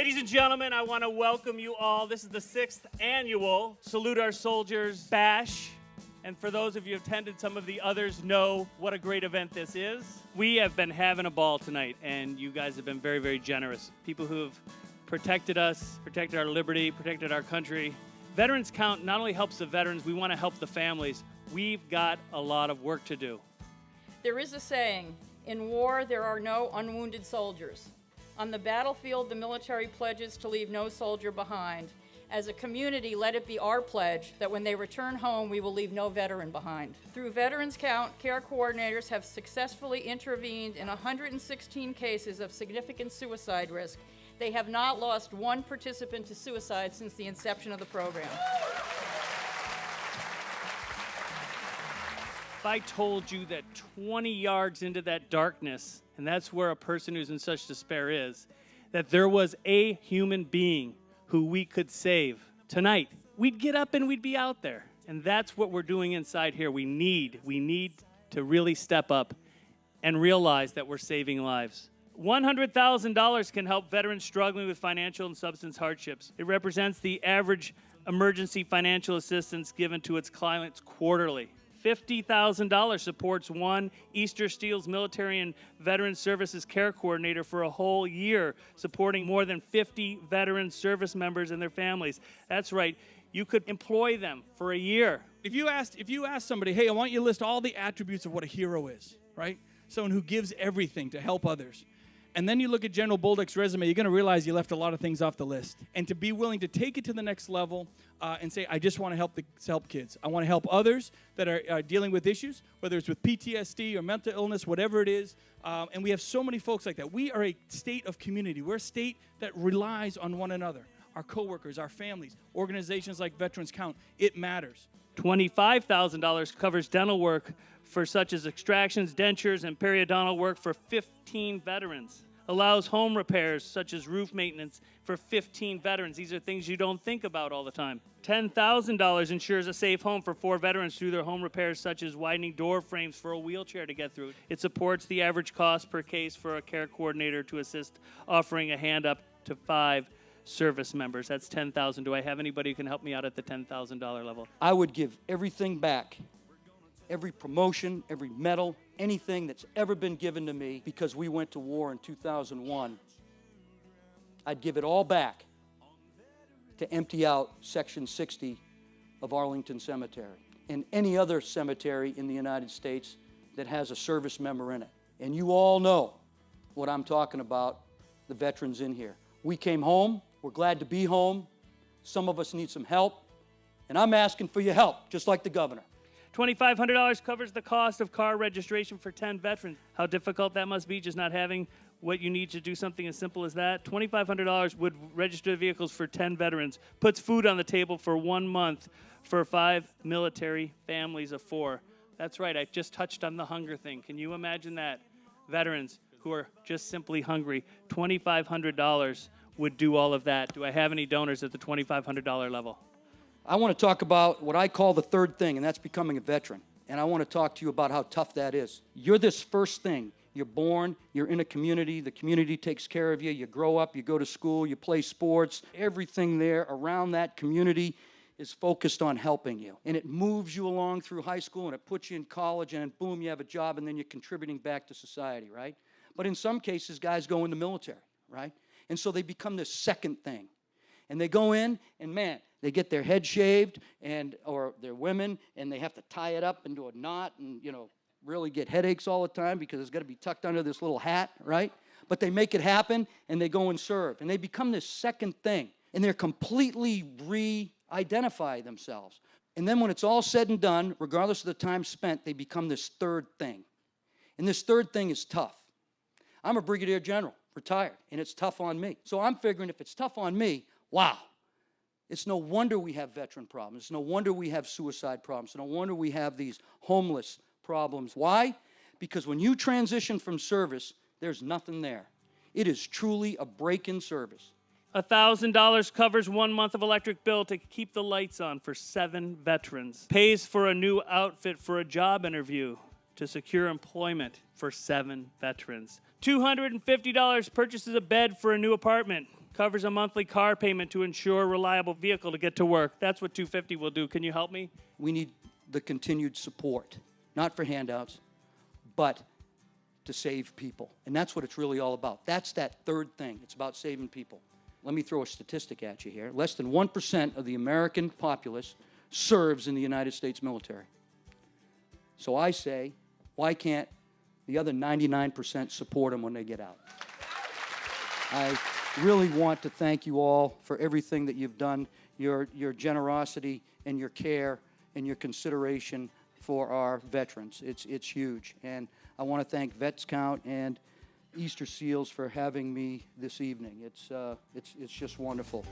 Ladies and gentlemen, I want to welcome you all. This is the 6th annual Salute Our Soldiers Bash. And for those of you who attended, some of the others know what a great event this is. We have been having a ball tonight, and you guys have been very, very generous. People who have protected us, protected our liberty, protected our country. Veterans Count not only helps the veterans, we want to help the families. We've got a lot of work to do. There is a saying, in war there are no unwounded soldiers. On the battlefield, the military pledges to leave no soldier behind. As a community, let it be our pledge that when they return home, we will leave no veteran behind. Through Veterans Count, care coordinators have successfully intervened in 116 cases of significant suicide risk. They have not lost one participant to suicide since the inception of the program. If I told you that 20 yards into that darkness, and that's where a person who's in such despair is, that there was a human being who we could save tonight, we'd get up and we'd be out there. And that's what we're doing inside here. We need to really step up and realize that we're saving lives. $100,000 can help veterans struggling with financial and substance hardships. It represents the average emergency financial assistance given to its clients quarterly. $50,000 supports one Easter Steel's Military and Veteran Services Care Coordinator for a whole year, supporting more than 50 veteran service members and their families. That's right, you could employ them for a year. If you ask somebody, hey, I want you to list all the attributes of what a hero is, right? Someone who gives everything to help others. And then you look at General Bolduc's resume, you're going to realize you left a lot of things off the list. And to be willing to take it to the next level and say, I just want to help kids. I want to help others that are dealing with issues, whether it's with PTSD or mental illness, whatever it is. And we have so many folks like that. We are a state of community. We're a state that relies on one another. Our coworkers, our families, organizations like Veterans Count. It matters. $25,000 covers dental work for such as extractions, dentures, and periodontal work for 15 veterans. Allows home repairs such as roof maintenance for 15 veterans. These are things you don't think about all the time. $10,000 ensures a safe home for 4 veterans through their home repairs such as widening door frames for a wheelchair to get through. It supports the average cost per case for a care coordinator to assist, offering a hand up to 5 service members. That's $10,000. Do I have anybody who can help me out at the $10,000 level? I would give everything back, every promotion, every medal, anything that's ever been given to me because we went to war in 2001. I'd give it all back to empty out Section 60 of Arlington Cemetery and any other cemetery in the United States that has a service member in it. And you all know what I'm talking about, the veterans in here. We came home. We're glad to be home. Some of us need some help, and I'm asking for your help, just like the governor. $2,500 covers the cost of car registration for 10 veterans. How difficult that must be, just not having what you need to do something as simple as that. $2,500 would register the vehicles for 10 veterans, puts food on the table for 1 month for 5 military families of 4. That's right, I just touched on the hunger thing. Can you imagine that? Veterans who are just simply hungry, $2,500 would do all of that. Do I have any donors at the $2,500 level? I want to talk about what I call the third thing, and that's becoming a veteran. And I want to talk to you about how tough that is. You're this first thing. You're born, you're in a community, the community takes care of you, you grow up, you go to school, you play sports. Everything there around that community is focused on helping you. And it moves you along through high school, and it puts you in college, and then boom, you have a job, and then you're contributing back to society, right? But in some cases, guys go in the military, right? And so they become this second thing. And they go in, and man, they get their head shaved, or they're women, and they have to tie it up into a knot and, really get headaches all the time because it's got to be tucked under this little hat, right? But they make it happen, and they go and serve. And they become this second thing, and they're completely re-identify themselves. And then when it's all said and done, regardless of the time spent, they become this third thing. And this third thing is tough. I'm a brigadier general, retired, and it's tough on me. So I'm figuring if it's tough on me, wow, it's no wonder we have veteran problems. It's no wonder we have suicide problems. It's no wonder we have these homeless problems. Why? Because when you transition from service, there's nothing there. It is truly a break in service. $1,000 covers 1 month of electric bill to keep the lights on for 7 veterans. Pays for a new outfit for a job interview to secure employment for 7 veterans. $250 purchases a bed for a new apartment. Covers a monthly car payment to ensure a reliable vehicle to get to work. That's what 250 will do. Can you help me? We need the continued support, not for handouts, but to save people. And that's what it's really all about. That's that third thing. It's about saving people. Let me throw a statistic at you here. Less than 1% of the American populace serves in the United States military. So I say, why can't the other 99% support them when they get out? I really want to thank you all for everything that you've done, your generosity and your care and your consideration for our veterans. It's huge. And I want to thank VetsCount and Easter Seals for having me this evening. It's just wonderful.